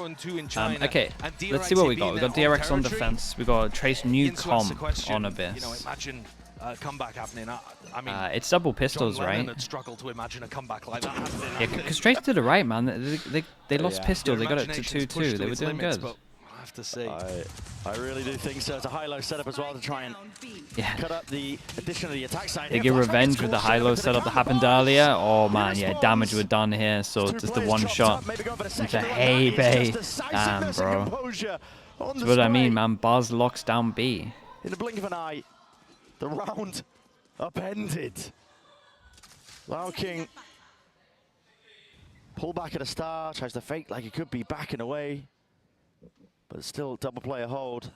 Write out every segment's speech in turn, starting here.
Okay, let's see what we got. We got DRX on defense. We got Trace new comp on Abyss. You know, imagine a comeback happening. I mean, it's double pistols, right? Struggled to imagine a comeback like that. Yeah, because Trace did it right, man. They lost pistol. They got it to 2-2. They were doing good. I have to see. I really do think so. It's a high-low setup as well to try and cut up the addition of the attack side. They get revenge with the high-low setup that happened earlier. Oh man, yeah, damage were done here. So just the one shot into Hey Bay. Damn, bro. That's what I mean, man. Buzz locks down B. In the blink of an eye, the round upended. Lao King pull back at the start, tries to fake like he could be backing away. But still double player hold.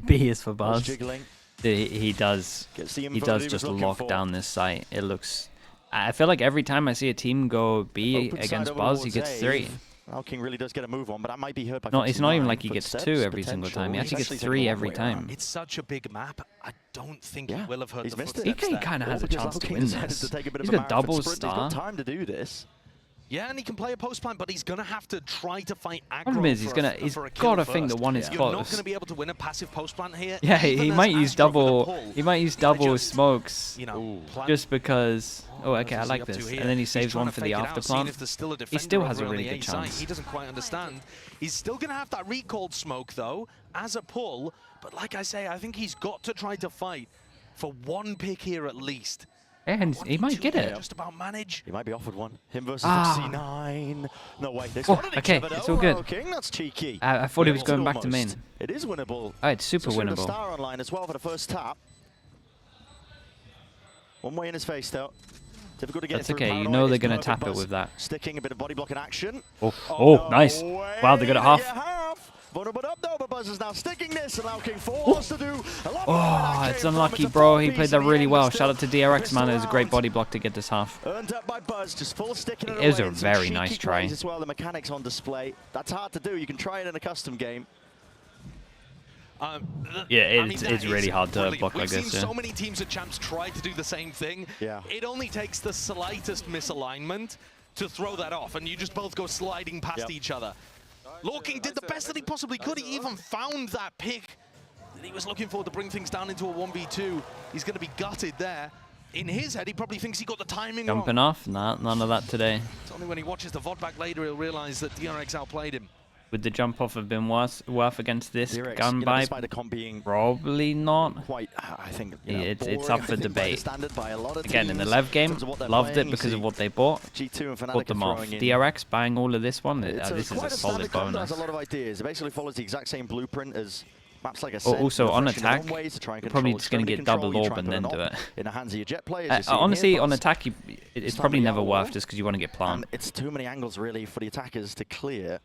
B is for Buzz. Jiggling. He does just lock down this site. It looks... I feel like every time I see a team go B against Buzz, he gets 3. Lao King really does get a move on, but that might be hurt by... No, it's not even like he gets 2 every single time. He actually gets 3 every time. It's such a big map. I don't think he will have hurt the footsteps. He kind of has a chance to win this. He's got double star. He's got time to do this. Yeah, and he can play a post plant, but he's gonna have to try to fight aggro. Problem is, he's got to think that one is close. You're not gonna be able to win a passive post plant here. Yeah, he might use double. He might use double smokes, you know, just because. Oh, okay, I like this. And then he saves one for the after plant. He still has a really good chance. He doesn't quite understand. He's still gonna have that recalled smoke though as a pull. But like I say, I think he's got to try to fight for one pick here at least. And he might get it. Just about manage. He might be offered one. Him versus C9. No way. Okay, it's all good. King, that's cheeky. I thought he was going back to main. It is winnable. Oh, it's super winnable. The star online as well for the first tap. One way in his face though. Difficult to get. That's okay. You know they're gonna tap it with that. Sticking a bit of body blocking action. Oh, nice. Wow, they got it half. Vulnerable up though, but Buzz is now sticking this, and Lao King wants to do a lot more. It's unlucky, bro. He played that really well. Shout out to DRX, man. It was a great body block to get this half. Earned up by Buzz, just full sticking it was a very nice try. As well, the mechanics on display. That's hard to do. You can try it in a custom game. Yeah, it's really hard to block like this. We've seen so many teams at Champs try to do the same thing. Yeah. It only takes the slightest misalignment to throw that off, and you just both go sliding past each other. King did the best that he possibly could. He even found that pick that he was looking for to bring things down into a 1v2. He's going to be gutted there. In his head, he probably thinks he got the timing wrong. Jumping off? Nah, none of that today. It's only when he watches the VOD back later he'll realize that DRX outplayed him. Would the jump off have been worth against this DRX, gun by? Probably not. Quite, I think it's up for debate. Again, in the Lev game, loved it because of what they bought. Bought them off. DRX buying all of this one. This is a solid bonus. Has a lot of ideas. It basically follows the exact same blueprint as maps like also on attack, you're probably just going to get double orb and then do it. In the hands of your jet players. Honestly, on attack, it's probably never worth just because you want to get plant. It's too many angles really for the attackers to clear.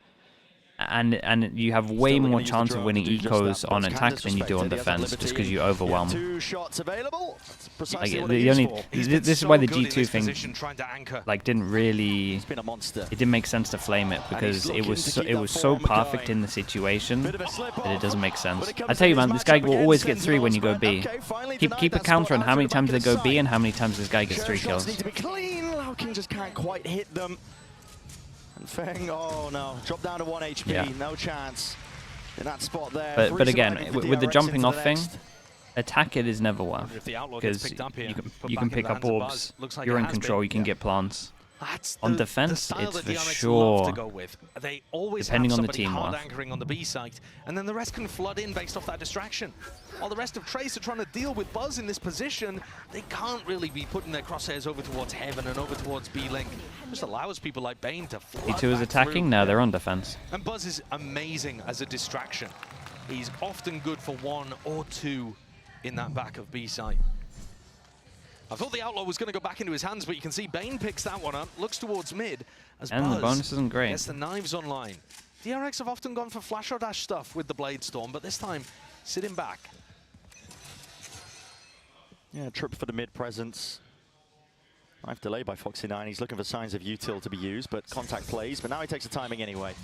And you have way more chance of winning ecos on attack than you do on defense, just because you overwhelm. 2 shots available. Like this is why the G2 thing like didn't really. It's been a monster. It didn't make sense to flame it because it was so perfect in the situation that it doesn't make sense. I tell you, man, this guy will always get 3 when you go B. Keep a counter on how many times they go B and how many times this guy gets 3 kills. Need to be clean. Lao King just can't quite hit them. And Feng, oh no, drop down to 1 HP, no chance in that spot there. But again, with the jumping off thing, attack it is never worth, because you can pick up orbs, you're in control, you can get plants. On defense, it's for sure, depending on the team worth. Anchoring on the B site, and then the rest can flood in based off that distraction. While the rest of Trace are trying to deal with Buzz in this position, they can't really be putting their crosshairs over towards Heaven and over towards B-Link. Just allows people like Bane to flood E2 is attacking, now they're on defense. And Buzz is amazing as a distraction. He's often good for 1 or 2 in that back of B site. I thought the Outlaw was going to go back into his hands, but you can see Bane picks that one up, looks towards mid, as and Buzz the bonus isn't great. gets the knives online. DRX have often gone for flash or dash stuff with the Blade Storm, but this time, sitting back. Yeah, trip for the mid presence. Knife delay by Foxy9. He's looking for signs of util to be used, but contact plays, but now he takes the timing anyway.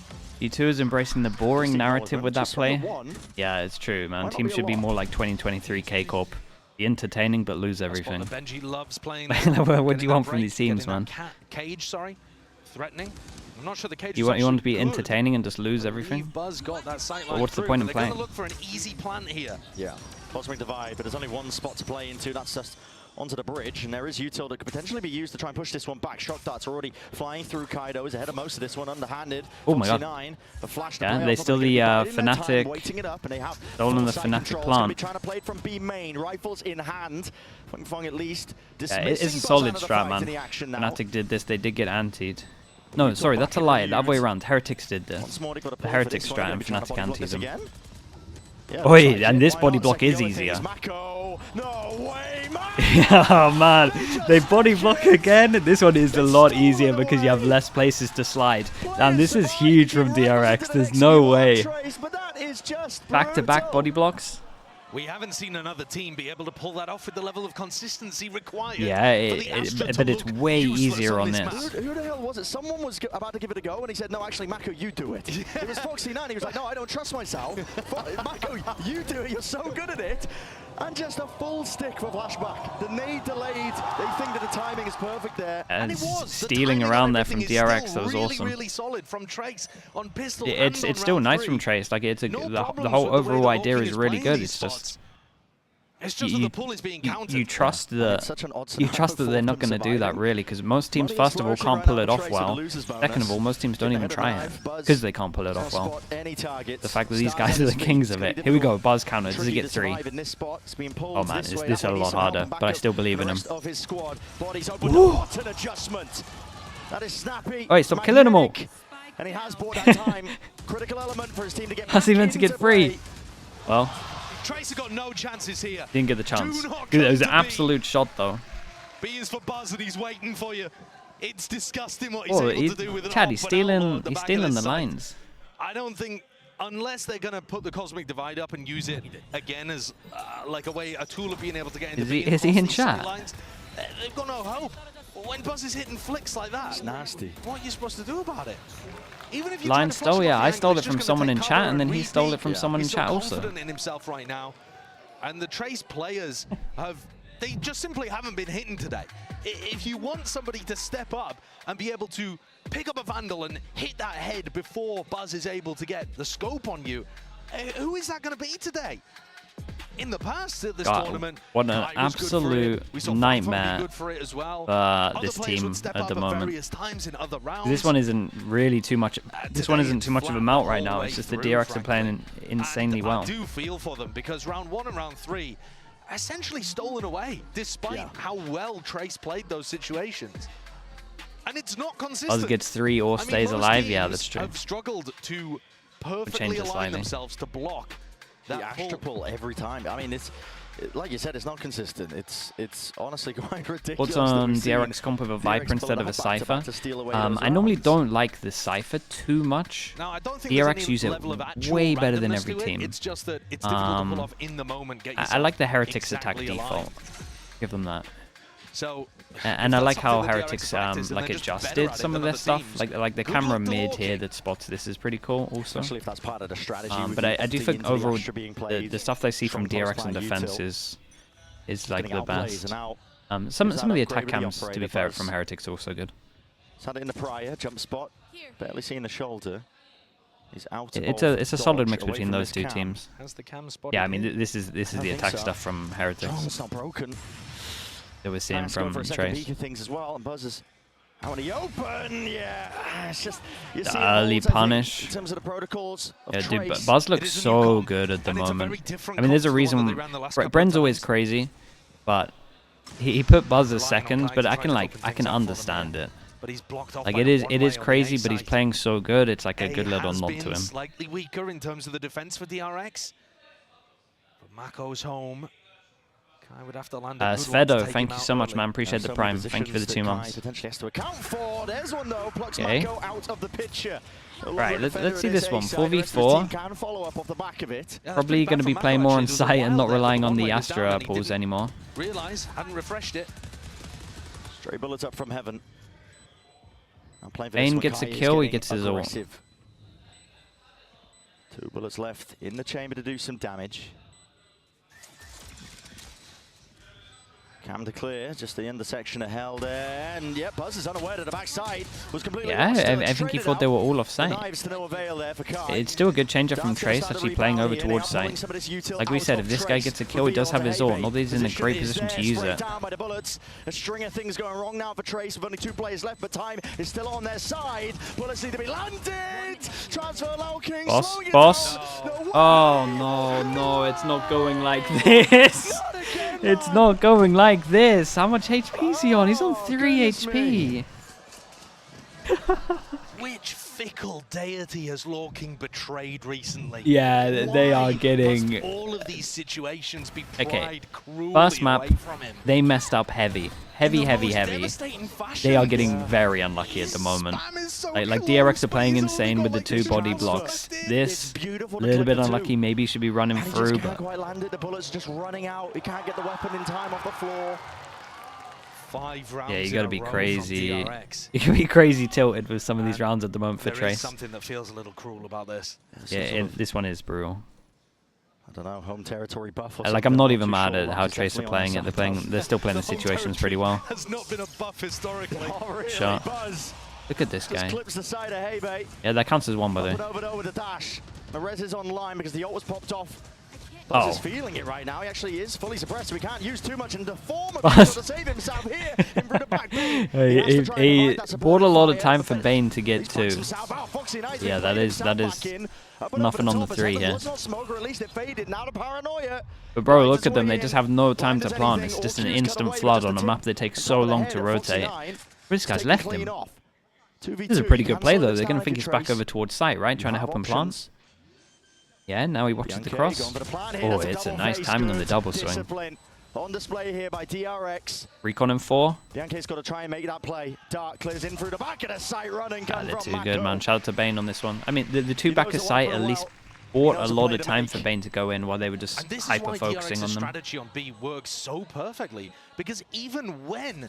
E2 is embracing the boring narrative with that play. Yeah, it's true, man. Teams should be more like 2023 K-Corp. Be entertaining, but lose everything. Benji loves playing. What do you want from these teams, man? Cage, sorry. Threatening. I'm not sure the cage you want to be entertaining and just lose everything? Buzz got that sight line What's the through, point in they're playing? going to look for an easy plant here. Yeah, Cosmic Divide, but there's only one spot to play into. That's just onto the bridge, and there is util that could potentially be used to try and push this one back. Shock darts are already flying through. Kaido is ahead of most of this one, underhanded. Oh my god. Yeah, they still the Fnatic, stolen the Fnatic plant. Trying to play it from B main, rifles in hand. Feng at least. Yeah, it is a solid strat, man. Fnatic did this, they did get antied. No, sorry, that's a lie. The other way around. Heretics did this. The Heretics strat and Fnatic antied them. Oi, and this body block is easier. Oh man, they body block again. This one is a lot easier because you have less places to slide. And this is huge from DRX. There's no way. Back-to-back body blocks. We haven't seen another team be able to pull that off with the level of consistency required. Yeah, but it's way easier on this. Who the hell was it? Someone was about to give it a go, and he said, "No, actually, Mako, you do it." It was Foxy9. He was like, "No, I don't trust myself. Mako, you do it. You're so good at it." And just a full stick for flashback. The nade delayed. They think that the timing is perfect there. And it was. Stealing around there from DRX, that was awesome. Really solid from Trace on pistol. It's still nice from Trace. Like the whole overall idea is really good. It's just you trust that they're not going to do that really, because most teams first of all can't pull it off well. Second of all, most teams don't even try it because they can't pull it off well. The fact that these guys are the kings of it. Here we go, Buzz counter. Does he get 3? Oh man, this is a lot harder, but I still believe in him. Oi, stop killing them all! And he has bought that time. Critical element for his team to get. How's he meant to get 3? Well, Tracer got no chances here. Didn't get the chance. It was an absolute shot though. B is for Buzz and he's waiting for you. It's disgusting what he's able to do with it. Chad, he's stealing the lines. I don't think, unless they're going to put the Cosmic Divide up and use it again as like a tool of being able to get into B. Is he in chat? Lines, they've got no hope. When Buzz is hitting flicks like that, it's nasty. What are you supposed to do about it? Even if you Line stole, yeah. I stole it from someone in chat, and then he stole it from someone in chat also. He's confident in himself right now, and the Trace players they just simply haven't been hitting today. If you want somebody to step up and be able to pick up a Vandal and hit that head before Buzz is able to get the scope on you, who is that going to be today? In the past at this tournament, what an absolute nightmare for this team at the moment. This one isn't really too much. This one isn't too much of a melt right now. It's just the DRX are playing insanely well. I do feel for them because round 1 and round 3 essentially stolen away, despite how well Trace played those situations. And it's not consistent. Buzz gets 3 or stays alive. Yeah, that's true. Have struggled to perfectly align themselves to block that Astra pull every time. I mean, it's like you said, it's not consistent. It's honestly quite ridiculous. What's on DRX comp with a Viper instead of a Cypher? I normally don't like the Cypher too much. No, I don't think DRX use it way better than every team. It's just that it's difficult to pull off in the moment. I like the Heretics attack default. Give them that. So, and I like how Heretics like adjusted some of their stuff, like the camera mid here that spots this is pretty cool also. Especially if that's part of the strategy. But I do think overall the stuff I see from DRX and defense is like the best. Some of the attack cams, to be fair, from Heretics are also good. He's had it in the prior jump spot, barely seeing the shoulder. He's out. It's a solid mix between those two teams. Yeah, I mean this is the attack stuff from Heretics. Oh, it's not broken. That we're seeing from Trace. Things as well, and Buzz is out in the open. Yeah, it's just the early punish. In terms of the protocols. Yeah, dude, Buzz looks so good at the moment. I mean, there's a reason. Bren's always crazy, but he put Buzz as second. But I can understand it. Like it is crazy, but he's playing so good. It's like a good little nod to him. Slightly weaker in terms of the defense for DRX. But Mako's home. I would have to land Svedo, thank you so much, man. Appreciate the prime. Thank you for the 2 months. Okay. Right, let's see this one. 4v4. Probably going to be playing more on site and not relying on the Astra pulls anymore. Realize, hadn't refreshed it. Stray bullets up from heaven. Vayne gets a kill, he gets his ult. 2 bullets left in the chamber to do some damage. Cam to clear, just the intersection of hell there, and yeah, Buzz is unaware that the backside was completely Yeah, lost. I think he thought they were all off site. It's still a good change up from Trace, actually playing over towards site. Like we said, if this guy gets a kill, he does have his ult. Not that he's in a great position to use it. A string of things going wrong now for Trace with only 2 players left, but time is still on their side. Bullets need to be landed. Transfer King. Boss. Oh no, it's not going like this. It's not going like this. How much HP is he on? He's on 3 HP. Which fickle deity has King betrayed recently? Yeah, they are getting... Must all of these situations be pried cruelly first map, away from him? they messed up heavy. Heavy. They are getting very unlucky at the moment. Like DRX are playing insane with the 2 body blocks. This, a little bit unlucky, maybe should be running through, but... quite landed, the bullets just running out. He can't get the weapon in time off the floor. 5 rounds. Yeah, you gotta be crazy. You can be crazy tilted with some of these rounds at the moment for Trace. There is something that feels a little cruel about this. Yeah, this one is brutal. I don't know, home territory buff or like, I'm not even mad at how Trace are playing it. They're still playing the situations pretty well. Has not been a buff historically. Shot. Look at this guy. Clips the side of Hay. Yeah, that counts as one, by the way. Over the dash. The res is online because the ult was popped off. Buzz is feeling it right now. He actually is fully suppressed, so we can't use too much in the form of to save himself here in front of back. He bought a lot of time for Bane to get to. Yeah, that is nothing on the 3 here. But bro, look at them. They just have no time to plant. It's just an instant flood on a map that takes so long to rotate. This guy's left him. This is a pretty good play though. They're going to think he's back over towards site, right? Trying to help him plant. Yeah, now he watches the cross. Oh, it's a nice timing on the double swing. On display here by DRX. Recon in 4. Bianche's got to try and make that play. Dark clears in through the back of the site running. They're too good, man. Shout out to Bane on this one. I mean, the 2 back of sight at least bought a lot of time for Bane to go in while they were just hyper-focusing on them. Strategy on B works so perfectly because even when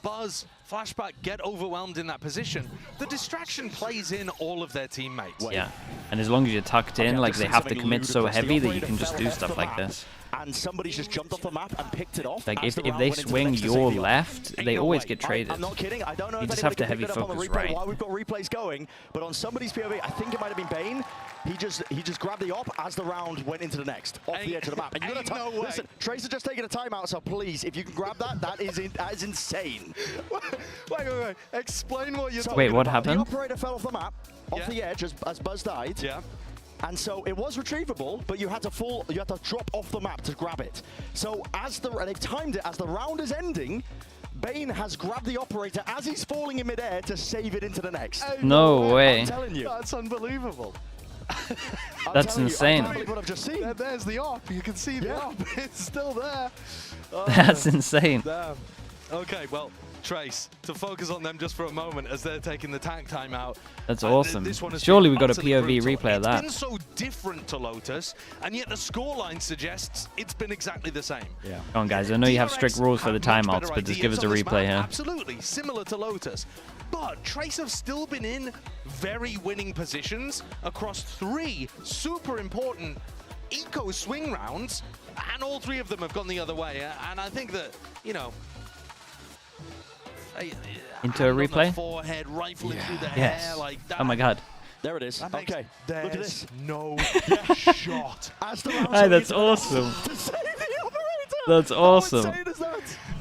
Buzz, Flashback get overwhelmed in that position, the distraction plays in all of their teammates. Yeah, and as long as you're tucked in, like they have to commit so heavy that you can just do stuff like this. And somebody's just jumped off the map and picked it off. Like if they swing your left, they always get traded. I'm not kidding. I don't know. You just have to heavy focus right. While we've got replays going, but on somebody's POV, I think it might have been Bane. He just grabbed the op as the round went into the next, off the edge of the map. And you gotta listen, Tracer just taking a timeout, so please, if you can grab that, that is insane. Wait. Explain what you're talking Wait, what happened? The operator fell off the map, off the edge as Buzz died. Yeah. And so it was retrievable, but you had to drop off the map to grab it. So they've timed it as the round is ending. Bane has grabbed the operator as he's falling in midair to save it into the next. No way. I'm telling you. That's unbelievable. That's insane. I can't believe what I've just seen. There's the op. You can see the op. It's still there. That's insane. Damn. Okay, well, Trace, to focus on them just for a moment as they're taking the tank time out. That's awesome. Surely we got a POV replay of that. It's been so different to Lotus, and yet the scoreline suggests it's been exactly the same. Yeah. Come on, guys. I know you have strict rules for the timeouts, but just give us a replay here. Absolutely, similar to Lotus. But Trace have still been in very winning positions across 3 super important eco swing rounds, and all 3 of them have gone the other way. And I think that, you know, into a replay? Forehead, rifling through the yes. hair like that. Oh my god. There it is. Okay. Look at this. No shot. Hey, that's awesome. That's awesome.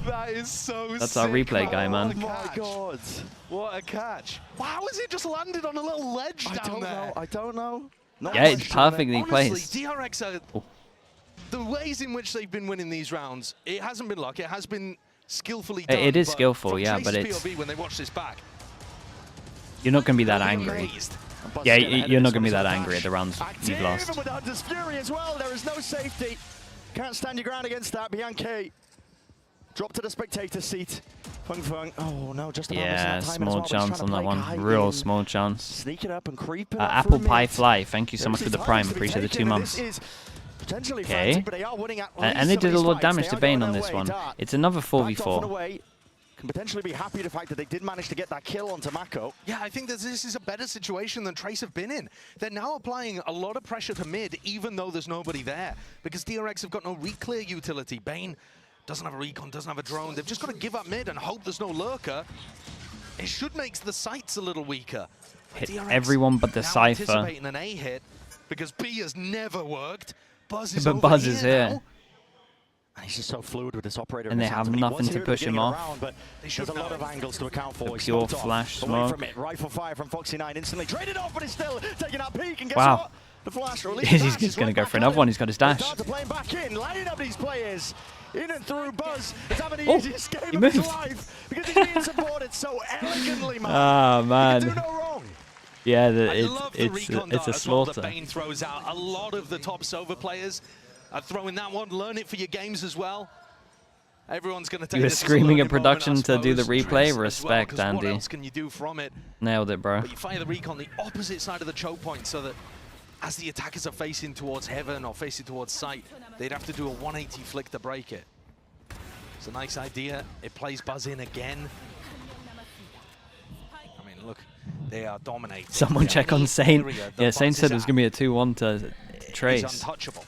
That is so That's our replay guy, man. Oh my god. What a catch. Wow, has it just landed on a little ledge down there? I don't know. Yeah, it's perfectly placed. DRX are, the ways in which they've been winning these rounds, it hasn't been luck, it has been skillfully done. It is skillful, yeah, but it's... POV, when they watch this back, you're not going to be that angry. Yeah, you're not going to be that angry at the rounds you've lost. With Hunter's Fury as well, there is no safety. Can't stand your ground against that. Bianche drop to the spectator seat. Fung. Oh no, just about missing that time small chance on that one. Real small chance. Sneak it up and creep it Apple Pie Fly, thank you so much for the prime. Appreciate the 2 months. Okay. And they did a lot of damage to Bane on this one. It's another 4v4. Can potentially be happy the fact that they did manage to get that kill onto Mako. Yeah, I think that this is a better situation than Trace have been in. They're now applying a lot of pressure to mid, even though there's nobody there, because DRX have got no reclear utility. Bane doesn't have a recon, doesn't have a drone. They've just got to give up mid and hope there's no lurker. It should make the sights a little weaker. Hit DRX everyone but the now Cypher. anticipating an A hit because B has never worked. Buzz is But over Buzz is here. now. And he's just so fluid with this operator. And they have nothing to push him off. Around, but there's a lot of angles to account for. He's Pure smoked flash off. Away smoke. from it. Rifle fire from Foxy9 instantly. Traded off, but he's still taking out peak. And guess Wow. what? The flash release. He's just going to go for another one. He's got his dash. Starts to play back in, lining up these players. In and through. Buzz is having the Oh, easiest game he of his moved. life because he's being supported so elegantly, man. Ah, He man. can do no wrong. Yeah, I love the recon it's dart a as well slaughter. that Bane throws out. A lot of the top Sova players are throwing that one. Learn it for your games as well. Everyone's going to take You were this as a screaming learning at production moment, I to do the suppose. replay. Trace as well, Respect, 'cause Andy. What else can you do from it? Nailed it, bro. But you fire the recon the opposite side of the choke point so that as the attackers are facing towards heaven or facing towards sight, they'd have to do a 180 flick to break it. It's a nice idea. It plays Buzz in again. I mean, look, they are dominating. Someone Yeah, check on any Saint. area that Yeah, Saint Buzz said is it was at going to be a 2-1 to is Trace. untouchable.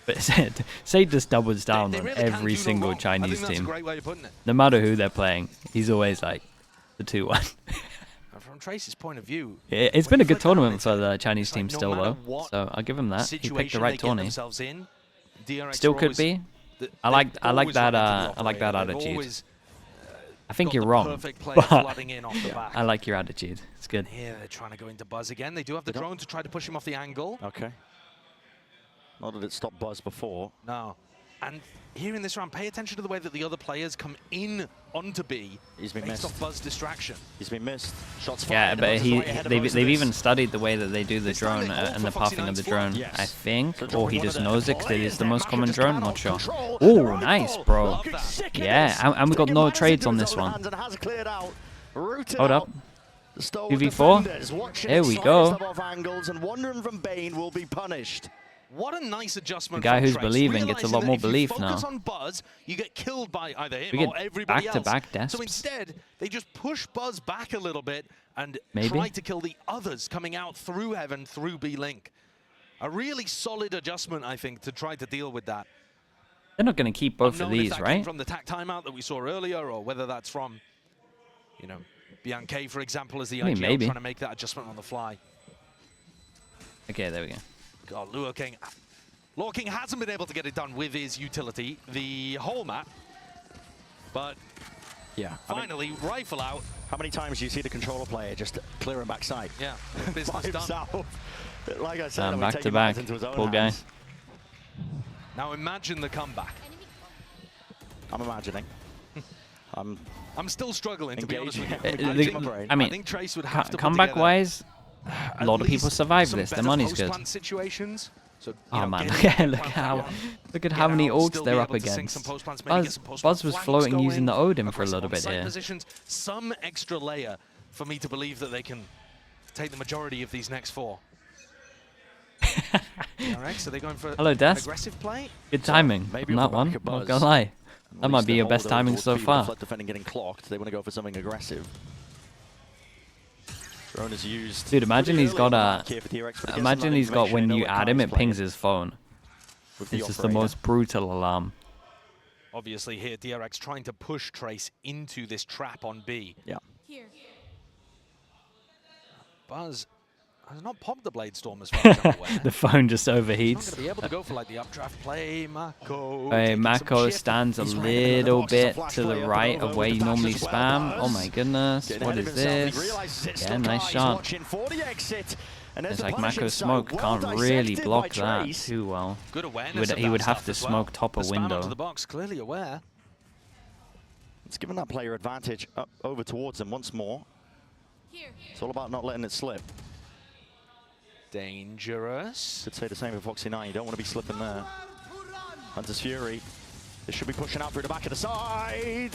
But Saint just doubles down They on really can every do no single wrong. I Chinese think that's a team. great way of putting it. No matter who they're playing, he's always like the 2-1. From Trace's point of view, It's when been a you good flick down tournament into for it, the Chinese it's like team no still, matter though. what So I'll give him that. He picked the situation right they get tourney. themselves in, DRX Still are could always be. the- I like they've that. always run into the I like that operator. They've attitude. always I think got you're the wrong, perfect player but flooding in off the back. I like your attitude. It's good. Here they're trying to go into Buzz again. They do have the drone to try to push him off the angle. Okay. Not that it stopped Buzz before. No. And here in this round, pay attention to the way that the other players come in onto B. He's been based missed. off Buzz distraction. He's been missed. Shots fired. Yeah, and but Buzz is right ahead of most of they've this. even studied the way that they do the This time drone they call and the for pathing of Foxy9's the drone. Yes. I think, So or dropping he one just of the knows it because it is players the there. most Macho common just drone. cannot Not sure. control Oh, the nice, rifle. bro. Looking sick in Yeah, this. and we got Taking no matters trades into on his this own one. hands and has cleared out. Rooted Hold out. up. The stalwart 2v4. defenders watching There it we sliced go. up off angles and wandering from Bane will be punished. What a nice adjustment. The guy from who's Trace, believing gets a lot realizing more that belief if you focus now. on Buzz, you get killed by either him We get or everybody else. back-to-back So desps. instead, they just push Buzz back a little bit and Maybe. try to kill the others coming out through Heaven, through B-Link. A really solid adjustment, I think, to try to deal with that. They're not going to keep both of Unknown if these, that came right? from the tack timeout that we saw earlier, or whether that's from, you know, Bianca, for example, as the I mean, IGL maybe. trying to make that adjustment on the fly. Okay, there we go. God, Lure King hasn't been able to get it done with his utility the whole map, but Yeah. finally, rifle out. How many times do you see the controller player just clearing backside? Yeah, By business done. himself. Like I said, Back to back. Poor guy. Now imagine the comeback. I'm imagining. I'm I'm still struggling, to be honest with you. Engaging my brain. I mean, I think Trace would have to put comeback-wise, a at lot of people least survive some this. The better money's good. post-plant situations. So, you Oh know, man, get in, look plant how that one, look at get how many out, ults still they're be up able to sink against. some post-plants, maybe get Buzz, some post-plant Buzz was flanks floating going, using the Odin for a aggressive little bit on-site here. Positions, some extra layer for me to believe that they can take the majority of these next four. DRX, are they going for Hello, an Des. aggressive play? Good timing maybe on off that the back one. of Not Buzz. gonna lie. At That might least be they your hold best those timing towards so B with far. Flood defending getting clocked. They want to go for something aggressive. Drone is used. Dude, imagine pretty he's early got in the a. map here for DRX, but it gives them Imagine that he's got information. when They know you what add card him, he's it pings playing his phone. with the It's just the operator. most brutal alarm. Obviously here, DRX trying to push Trace into this trap on B. Yeah. Buzz has not popped the Blade Storm as far as I'm aware. The phone just He's not going overheats. to be able to go for like the updraft play. Mako. Hey, taking some Mako shift. stands a He's right in the little box. It's a bit flash to play the up right and of over where with you the normally dash as well. spam. Oh Buzz my goodness, getting what ahead is of himself. He this? realizes it's Yeah, still nice Kai. He's shot. watching for the exit. And there's It's the like punish Mako inside. smoke Well can't really dissected block by that Trace. too well. Good awareness. He would have to as well. smoke top The a spam window. onto the box, clearly aware. It's given that player advantage up over towards him once more. It's all about not letting it slip. Dangerous. Could say the same for Foxy9. You don't want to be slipping there. Hunter's Fury. They should be pushing out through the back of the side.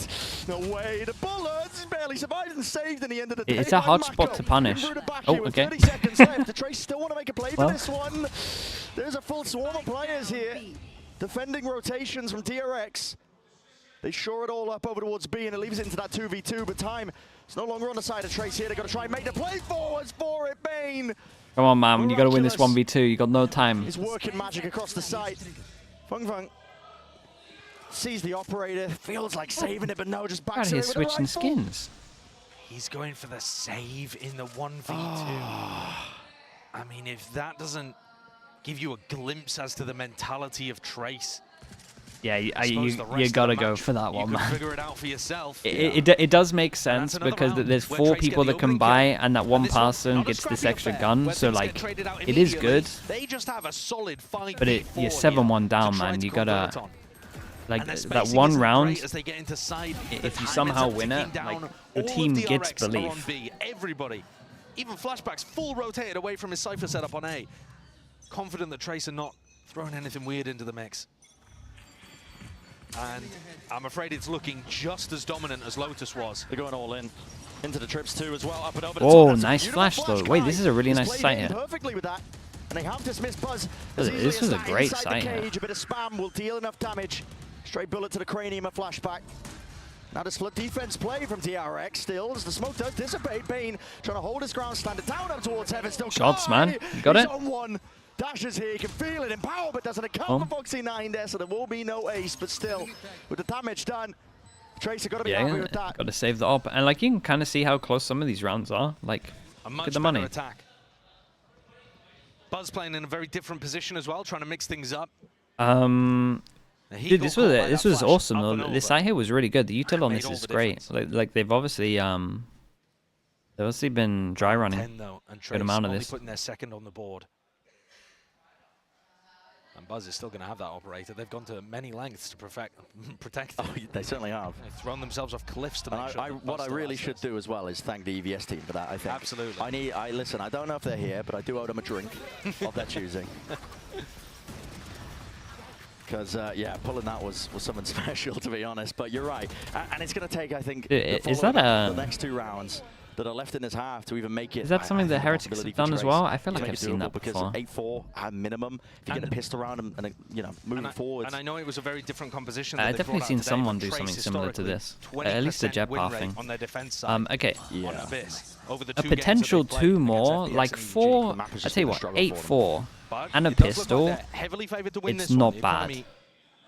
No way. The bullets barely survived and saved in the end of the day. It's a hard spot to punish. Oh, okay. 30 seconds left. The Trace still want to make a play Well. for this one. There's a full swarm of players here. Defending rotations from DRX. They shore it all up over towards B and it leaves it into that 2v2, but time is no longer on the side of Trace here. They've got to try and make the play forwards for it, Bane. Come on, man. You got to win this Miraculous. 1v2. You got no time. He's working magic across the site. Fung Fung. Sees the operator, feels like saving it, but no, just backs Out away here with the switching rifle. skins. He's going for the save in the 1v2. I mean, if that doesn't give you a glimpse as to the mentality of Trace, Yeah, you gotta go for that one, man. Figure it out for yourself. It does make sense because there's 4 people that can buy, and that one this person one, gets this scrappy extra affair, gun, where so things like get traded out it is immediately. good. They just have a solid 5v4 But you're 7-1 down, to try man. to You gotta convert on. like And their that spacing one isn't round. great as they get into side. If The you time somehow ends up win ticking it, down. like, your All team of gets DRX are belief. on B. Everybody, even Flashback's full rotated away from his Cypher setup on A. Confident that Trace are not throwing anything weird into the mix. And I'm afraid it's looking just as dominant as Lotus was. They're going all in. Into the trips too as well. Up and over. Oh, That's a nice beautiful flash though. Wait, this is a really He's nice played sight in here. perfectly with that. And they have dismissed Buzz. This was a great sight here. here. A bit of spam will deal enough damage. Straight bullet to the cranium, a flashback. Now this flip defense play from DRX still as the smoke does dissipate. Bane trying to hold his ground, stand it down up towards heaven. Still Shots, Kai, man. You got he's it. on one. Dashes here, you can feel it. Empower, but doesn't account for Foxy9 there, so there will be no ace. But still, with the damage done, Tracer got to be happy with that. Got to save the op, and like you can kind of see how close some of these rounds are. Like, look at the money. Attack. Buzz playing in a very different position as well, trying to mix things up. Dude, this was awesome though. This side here was really good. The util on this is great. Like they've obviously been dry running a good amount of this. Putting their second on the board. And Buzz is still going to have that operator. They've gone to many lengths to protect them. Oh, they certainly have. They've thrown themselves off cliffs to make sure. What I really should do as well is thank the EVS team for that, I think. Absolutely. Listen, I don't know if they're here, but I do owe them a drink of their choosing. Because, yeah, pulling that was something special, to be honest. But you're right. And it's going to take, I think, the next 2 rounds that are left in this half to even make it. Is that something that Heretics have done as well? I feel like I've seen that before. Because 8-4 at minimum, if you get pissed around and you know, moving forward. And I know it was a very different composition. I've definitely seen someone do something similar to this. At least the jet pathing. On their defense side. Okay. Yeah. A potential 2 more, like 4. I tell you what, 8-4 and a pistol. It's not bad.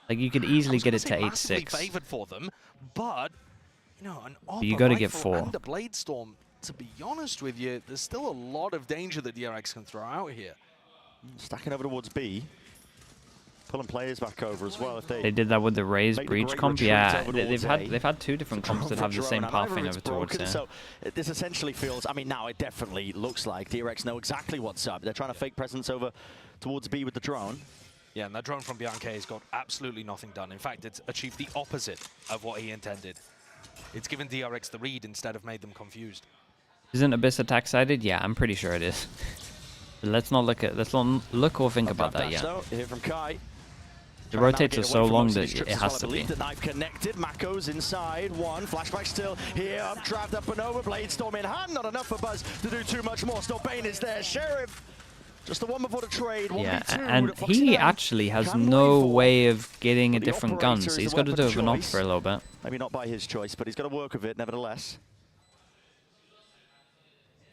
Like you could easily get it to 8-6. Favored for them, but you know, you got to get 4. And a Blade Storm. To be honest with you, there's still a lot of danger that DRX can throw out here. Stacking over towards B. Pulling players back over as well. If they did that with the Raze Breach comp. Yeah, they've had 2 different comps that have the same pathing over towards here. So this essentially feels, I mean, now it definitely looks like DRX know exactly what's up. They're trying to fake presence over towards B with the drone. Yeah, and that drone from Bianca has got absolutely nothing done. In fact, it's achieved the opposite of what he intended. It's given DRX the read instead of made them confused. Isn't Abyss attack sided? Yeah, I'm pretty sure it is. Let's not look or think about that yet. Here from Kai. The rotates are so long that it has to be. The knife connected. Mako's inside. 1 flashback still here. Updraft up and over. Blade Storm in hand. Not enough for Buzz to do too much more. Still Bane is there. Sheriff. Just the one before the trade. Yeah, and he actually has no way of getting a different gun, so he's got to do it not for a little bit. Maybe not by his choice, but he's got to work with it nevertheless.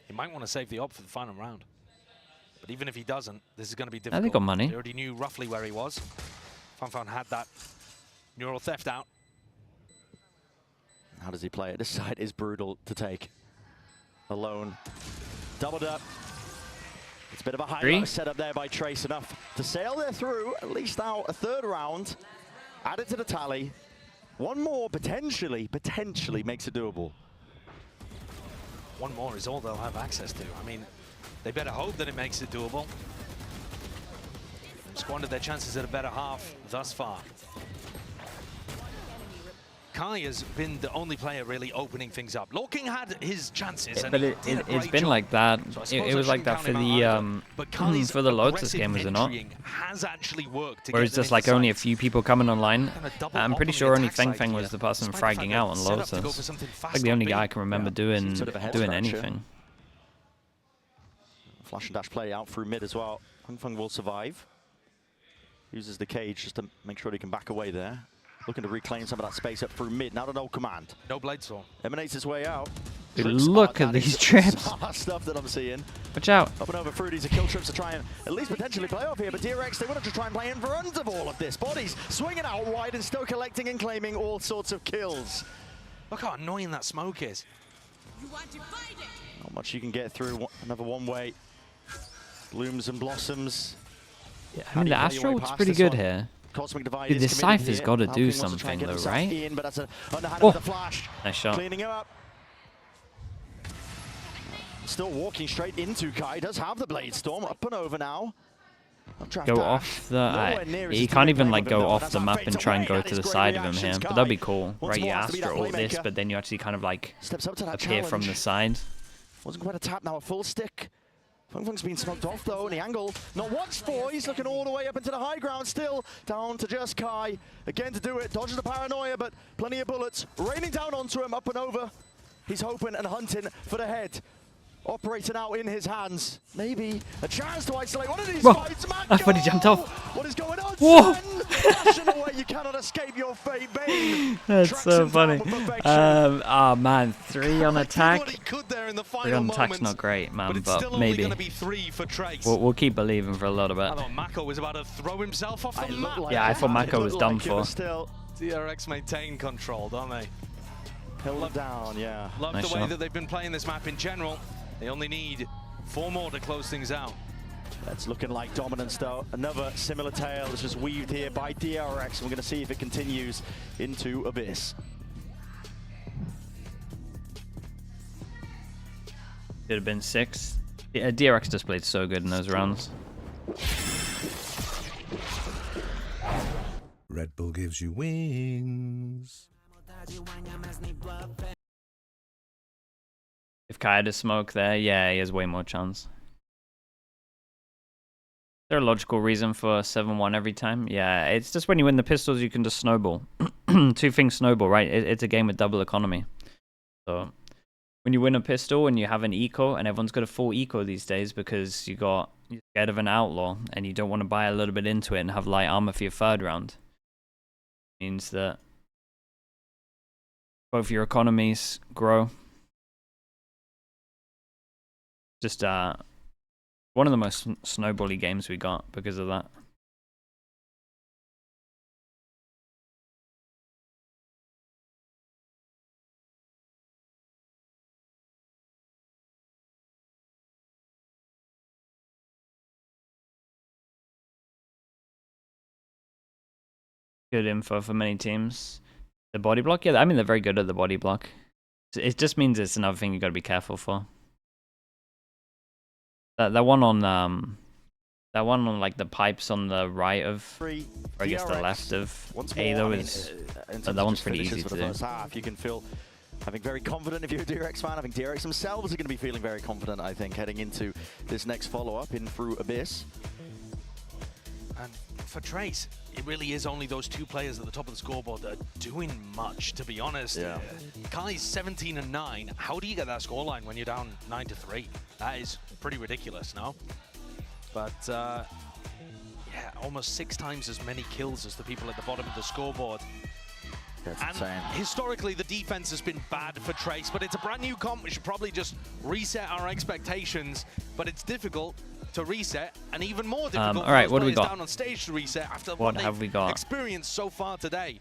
He might want to save the op for the final round. But even if he doesn't, this is going to be difficult. They got money. They already knew roughly where he was. Fanfan had that neural theft out. How does he play it? This side is brutal to take. Alone. Doubled up. It's a bit of a high set up there by Trace. Enough to sail there through. At least now a 3rd round. Add it to the tally. 1 more potentially makes it doable. 1 more is all they'll have access to. I mean, they better hope that it makes it doable. They've squandered their chances at a better half thus far. Kai has been the only player really opening things up. Lorking had his chances, and but it's been like that. So it was like that for the Lotus game, was it not? Has actually worked. Where it's just like only a few people coming online. I'm pretty sure only Feng was the person fragging out on Lotus. Like the only guy I can remember doing anything. Flash and dash play out through mid as well. Feng will survive. Uses the cage just to make sure he can back away there. Looking to reclaim some of that space up through mid. Now to no command. No Blade Storm. Emanates his way out. Dude, look at these trips. Stuff that I'm seeing. Watch out. Up and over Fruities are kill trips to try and at least potentially play off here, but DRX, they wanted to try and play in front of all of this. Bodies swinging out wide and still collecting and claiming all sorts of kills. Look how annoying that smoke is. Not much you can get through. Another one-way. Blooms and blossoms. Yeah, I mean, the Astro looks pretty good here. Dude, this Cypher's got to do something, though, right? Nice shot. Cleaning up. Still walking straight into Kai. Does have the Blade Storm. Up and over now. Go off the... he can't even like go off the map and try and go to the side of him here. But that'd be cool, right? You Astro all this, but then you actually kind of like appear from the side. Wasn't quite a tap now, a full stick. Fung's been smoked off though, and the angle not once for. He's looking all the way up into the high ground still. Down to just Kai. Again to do it. Dodges the paranoia, but plenty of bullets raining down onto him, up and over. He's hoping and hunting for the head. Operating out in his hands. Maybe a chance to isolate one of these fights. I thought he jumped off. What is going on, Whoa. Flashing away, you cannot escape your fate, Bane. That's so funny. Oh man, 3 on attack. 3 on attack's not great, man, but maybe. We'll keep believing for a little bit. I thought Mako was about to throw himself off the map. Yeah, I thought Mako was done for. DRX maintain control, don't they? Held down, yeah. Love the way that they've been playing this map in general. They only need 4 more to close things out. That's looking like dominance though. Another similar tale that's just weaved here by DRX. We're going to see if it continues into Abyss. Could have been 6. Yeah, DRX just played so good in those rounds. Red Bull gives you wings. If Kai had a smoke there, yeah, he has way more chance. Is there a logical reason for 7-1 every time? Yeah, it's just when you win the pistols, you can just snowball. 2 things snowball, right? It's a game with double economy. So when you win a pistol and you have an eco, and everyone's got a full eco these days because you're scared of an outlaw and you don't want to buy a little bit into it and have light armor for your 3rd round. Means that both your economies grow. Just one of the most snowbally games we got because of that. Good info for many teams. The body block, yeah, I mean they're very good at the body block. It just means it's another thing you got to be careful for. That one on like the pipes on the right of, or I guess the left of A though is that one's pretty easy to do. You can feel having very confident if you're a DRX fan. I think DRX themselves are going to be feeling very confident. I think heading into this next follow-up in through Abyss. And for Trace, it really is only those 2 players at the top of the scoreboard that are doing much, to be honest. Yeah. Kai's 17-9. How do you get that scoreline when you're down 9-3? That is pretty ridiculous, no? But yeah, almost 6 times as many kills as the people at the bottom of the scoreboard. That's and insane. Historically, the defense has been bad for Trace, but it's a brand new comp. We should probably just reset our expectations, but it's difficult to reset, and even more difficult all right, for what do we players got? down on stage to reset after What have we got? Experienced so far today.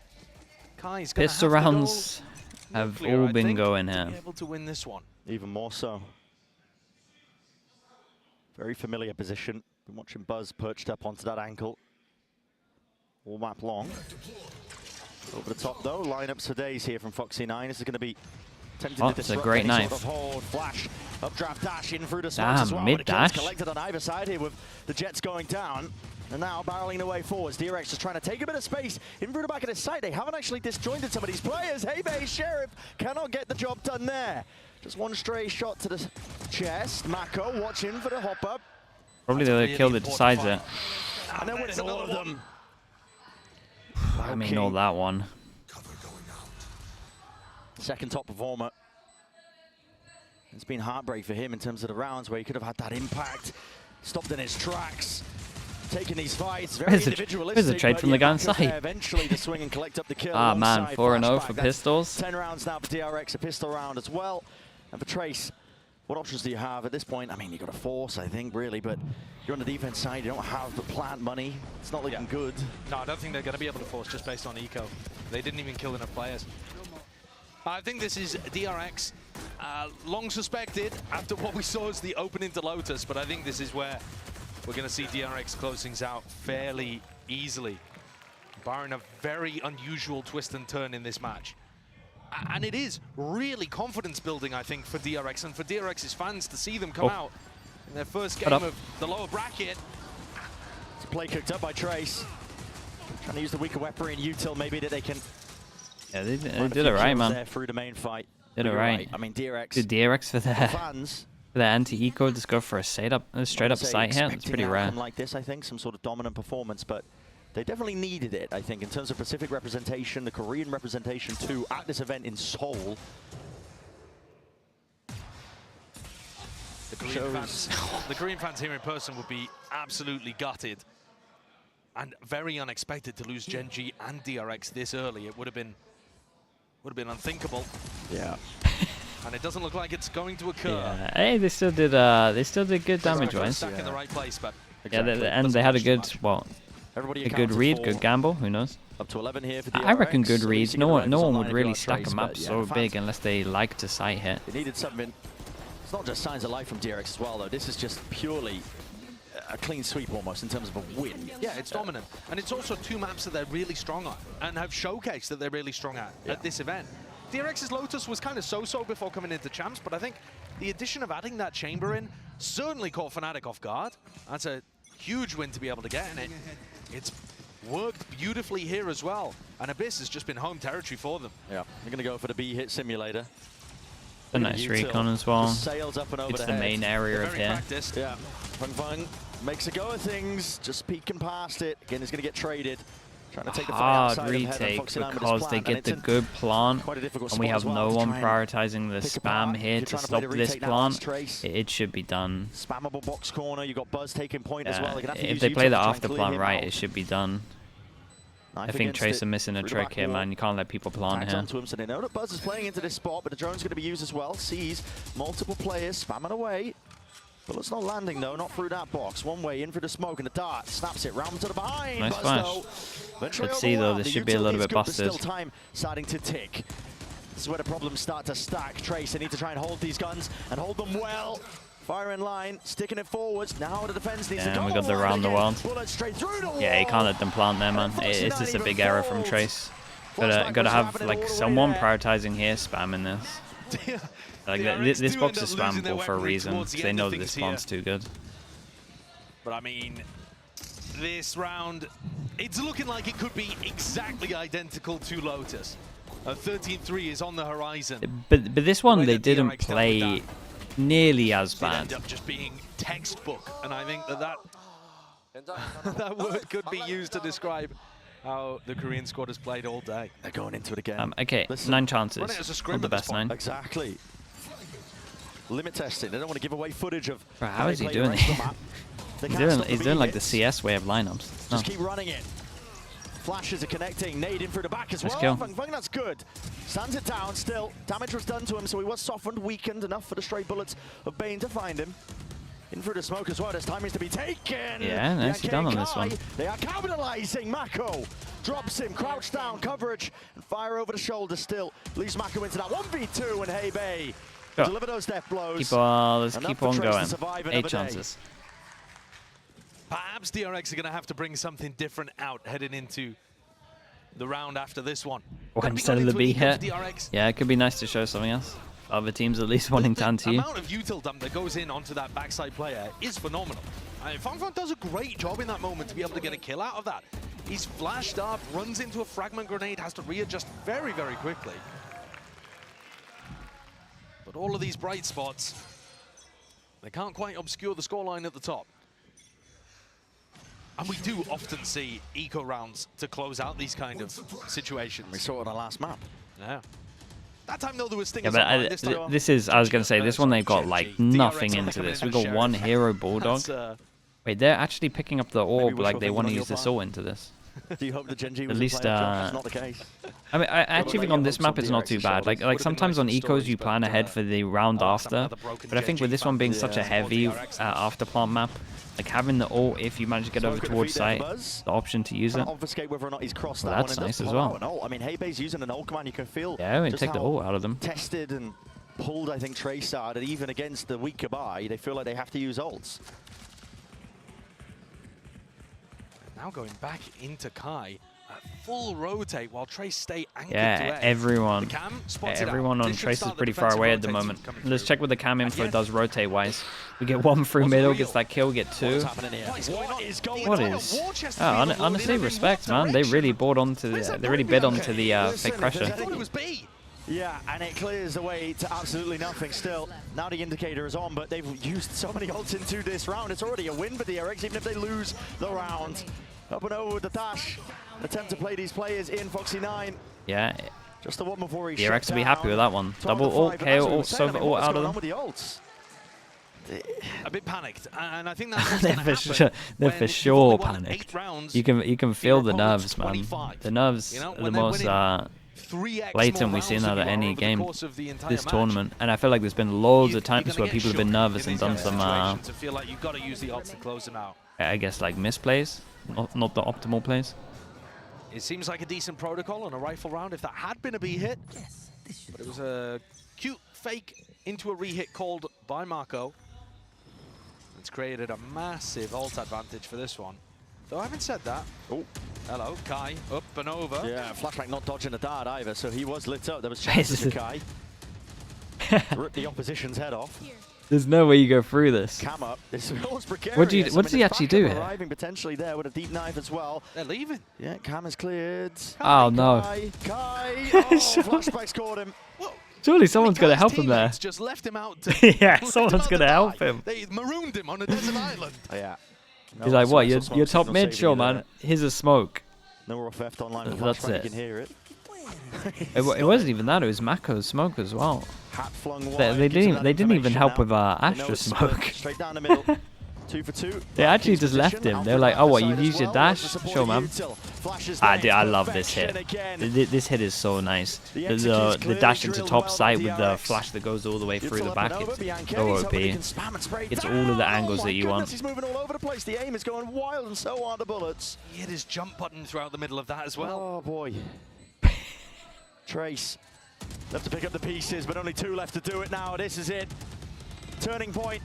Kai's Pistol rounds have all been going here. To be able to win this one. Even more so. Very familiar position. Been watching Buzz perched up onto that ankle. All map long. Over the top though, lineups for days here from Foxy9. This is going to be tempting to disrupt. It's a great knife. Sort of hold. Flash, updraft dash in through the smokes as well. Mid dash. Collected on either side here with the Jets going down. And now barreling their way forwards. DRX just trying to take a bit of space in through the back of his site. They haven't actually disjointed some of these players. Hey, Bay Sheriff cannot get the job done there. Just one stray shot to the chest. Mako watching for the hop up. Probably the other kill that decides it. And then winning all of them. I mean, all that one. Second top performer. It's been heartbreak for him in terms of the rounds where he could have had that impact. Stopped in his tracks. Taking these fights, very individualistic. There's a trade from the guy on site. Eventually to swing and collect up the kill. Ah man, 4-0 for pistols. 10 rounds now for DRX, a pistol round as well. And for Trace, what options do you have at this point? I mean, you've got a Force, I think, really, but you're on the defense side. You don't have the plant money. It's not looking good. No, I don't think they're going to be able to force just based on eco. They didn't even kill enough players. I think this is DRX, long suspected after what we saw as the opening to Lotus, but I think this is where we're going to see DRX close things out fairly easily, barring a very unusual twist and turn in this match. And it is really confidence building, I think, for DRX and for DRX's fans to see them come out in their first game of the lower bracket. It's a play cooked up by Trace. Trying to use the weaker weaponry and util maybe that they can... Yeah, they did it right, man. Through the main fight. Did it right. I mean, DRX. Good DRX for their fans. For their anti-eco, just go for a straight up sight hit. It's pretty rare. Like this, I think, some sort of dominant performance, but they definitely needed it, I think, in terms of Pacific representation, the Korean representation too, at this event in Seoul. The Korean fans here in person would be absolutely gutted and very unexpected to lose Gen.G and DRX this early. It would have been unthinkable. Yeah. And it doesn't look like it's going to occur. Yeah. Hey, they still did good damage wise. Stuck in the right place, but exactly. Yeah, and they had a good a good read, good gamble. Who knows? Up to 11 here for DRX. I reckon good reads. No one would really stack a map so big unless they like to sight hit. It needed something. It's not just signs of life from DRX as well, though. This is just purely a clean sweep almost in terms of a win. Yeah, it's dominant. And it's also two maps that they're really strong on and have showcased that they're really strong at this event. DRX's Lotus was kind of so-so before coming into Champs, but I think the addition of adding that chamber in certainly caught Fnatic off guard. That's a huge win to be able to get, and it's worked beautifully here as well. And Abyss has just been home territory for them. Yeah, they're going to go for the B hit simulator. A nice recon as well. Sails up and over it's the main area of here. Yeah, Fung Fung makes a go of things, just peeking past it. Again, he's going to get traded. Trying to take the hard retake because they get the good plant, and we have no one prioritizing the spam here to stop this plant. It should be done. Spammable box corner. You got Buzz taking point as well. If they play the after plant right, it should be done. I think Trace are missing a trick here, man. You can't let people plant here. So they know that Buzz is playing into this spot, but the drone's going to be used as well. Sees multiple players spamming away. Bullets not landing though, not through that box. One way in for the smoke and the dart snaps it round to the behind. Nice flash. Let's see though, this should be a little bit busted. Still time starting to tick. This is where the problems start to stack. Trace, they need to try and hold these guns and hold them well. Fire in line, sticking it forwards. Now the defense needs to go. And we got the round the world. Yeah, you can't let them plant there, man. It's just a big error from Trace. Gotta have like someone prioritizing here, spamming this. Like this box is spammable for a reason, because they know that this plant's too good. But I mean, this round, it's looking like it could be exactly identical to Lotus. 13-3 is on the horizon. But this one they didn't play nearly as bad. It ended up just being textbook, and I think that word could be used to describe how the Korean squad has played all day. They're going into it again. Okay, listen, 9 chances. Not the best 9. Exactly. Limit testing. They don't want to give away footage of. Bro, how is he doing it? He's doing like the CS way of lineups. Just keep running it. Flashes are connecting. Nade in through the back as well. Kill. That's good. Stands it down still. Damage was done to him, so he was softened, weakened enough for the stray bullets of Bane to find him. In through the smoke as well. There's timings to be taken. Yeah, nicely done on this one. They are capitalizing. Mako drops him, crouch down, coverage, and fire over the shoulder still. Leaves Mako into that 1v2, and hey, Bay. Deliver those death blows. Let's keep on going. 8 chances. Perhaps DRX are going to have to bring something different out heading into the round after this one. Or instead of the B hit. Yeah, it could be nice to show something else. Other teams at least wanting to anti you. The amount of util dump that goes in onto that backside player is phenomenal. I mean, Fung Fung does a great job in that moment to be able to get a kill out of that. He's flashed up, runs into a fragment grenade, has to readjust very, very quickly. But all of these bright spots, they can't quite obscure the scoreline at the top. And we do often see eco rounds to close out these kind of situations. We saw it on the last map. Yeah. That time though there was Stingers. Yeah, but this is, I was going to say, this one they've got like nothing into this. We've got one hero Bulldog. Wait, they're actually picking up the orb like they want to use the soul into this. Do you hope the Genji At was least, That's not the case. I mean, I actually think on this map it's not too bad. Like sometimes on ecos you plan ahead for the round after, but I think with this one being such a heavy after plant map, like having the ult if you manage to get over towards site, the option to use it. Obfuscate whether or not he's crossed Well, that that's one and nice does as pull well. out an ult. I mean, Heybei's using an ult command. You can feel Yeah, and just take the how ult out of them. tested and pulled, I think, Trace are, and even against the weaker buy, they feel like they have to use ults. Now going back into Kai, full rotate while Trace stay anchored to Yeah, A. everyone. The cam spots it Everyone out. on This should Trace is start the pretty far defensive away at the rotates moment. coming Let's through. check what the cam info yet- does rotate-wise. We get one through What's middle, real? gets that kill, get two. What's happening here? What is going What on? is? War chest Oh, being honestly, unloaded in respect, what man. They really direction? bought onto Where's the. that They really going bid on? onto the Listen, fake pressure. I thought it was B. Yeah, and it clears the way to absolutely nothing still. Now the indicator is on, but they've used so many ults into this round. It's already a win for DRX, even if they lose the round. Up and over with the dash. Attempt to play these players in Foxy9. Yeah, Just the one before he DRX shut will be happy down. with that one. 12 Double to ult, 5, but as KO we were ult, saying, I Sova mean, ult what's out going of on them. with the ults? A bit panicked, and I think that's what's going to They're happen. for sure, they're when for you've sure only won 8 panicked. rounds, You can feel the nerves, man. 25. The nerves You know, are the when they're most winning 3x blatant more we've seen rounds out than of you are any over the game course of the entire this match. tournament, and I feel like there's been loads You're of times gonna where get people have been shook nervous in and these done kind of some, situations to feel like you've got to use the ults to close them out. I guess like misplays, not the optimal plays. It seems like a decent protocol on a rifle round if that had been a B hit. But it was a cute fake into a re-hit called by Marco. It's created a massive ult advantage for this one. Though having said that, Oh, hello, Kai, up and over. yeah, Flashback not dodging a dart either, so he was lit up. There was chances for Kai to rip the opposition's head off. There's no way you go through this. Cam up. This was precarious. What does I mean, he his actually do backup here? Arriving potentially there with a deep knife as well. They're leaving. Yeah, Cam is cleared. Oh no! Kai. Oh, Flashback's caught him. Whoa. Surely someone's got to Kai's help him there. teammates just left him out to Yeah, left someone's him out gonna to help die. him. They marooned him on a desert island. Oh, yeah. He's like, what? You're smoke top signal mid, saving sure, you man. there. Here's a smoke. No rough theft online for That's Flashback, it. you can hear it. It wasn't even that. It was Mako's smoke as well. Hat flung They wide, gives him that didn't even information help now. with They know Astra it's split smoke. Straight down the middle. 2 for 2. They actually Keeps just left position. him. They were like, Alfred oh, what? back You've side used as your well. dash? Loves the support Sure, of man. Util. Flashes I lane, I love this hit. perfection again. This hit is so nice. The The execute's dash clearly into drilled top well side by with the DRX. flash that goes all the way through Util the up back. and over, It's Bianchi, so he's hoping he OP. can spam and spray It's down. all of the angles Oh that my you want. goodness, He's moving all over the place. The aim is going wild, and so are the bullets. He hit his jump button throughout the middle of that as well. Oh boy. Trace. Left to pick up the pieces, but only 2 left to do it now. This is it. Turning point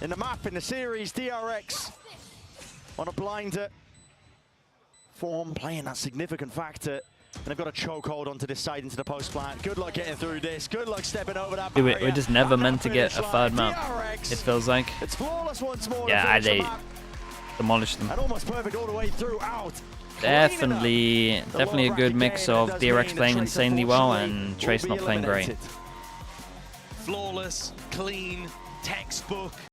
in the map, in the series. DRX on a blinder. Form playing that significant factor. And they've got a chokehold onto this side into the post plant. Good luck getting through this. Good luck stepping over that Dude, barrier. we're just never And that meant to get finish a third line. map. DRX. It feels like. It's flawless once more. Yeah, to finish the they map. demolished them. And almost perfect all the way throughout. Definitely a good mix of DRX playing insanely well and Trace not playing great. Flawless, clean, textbook.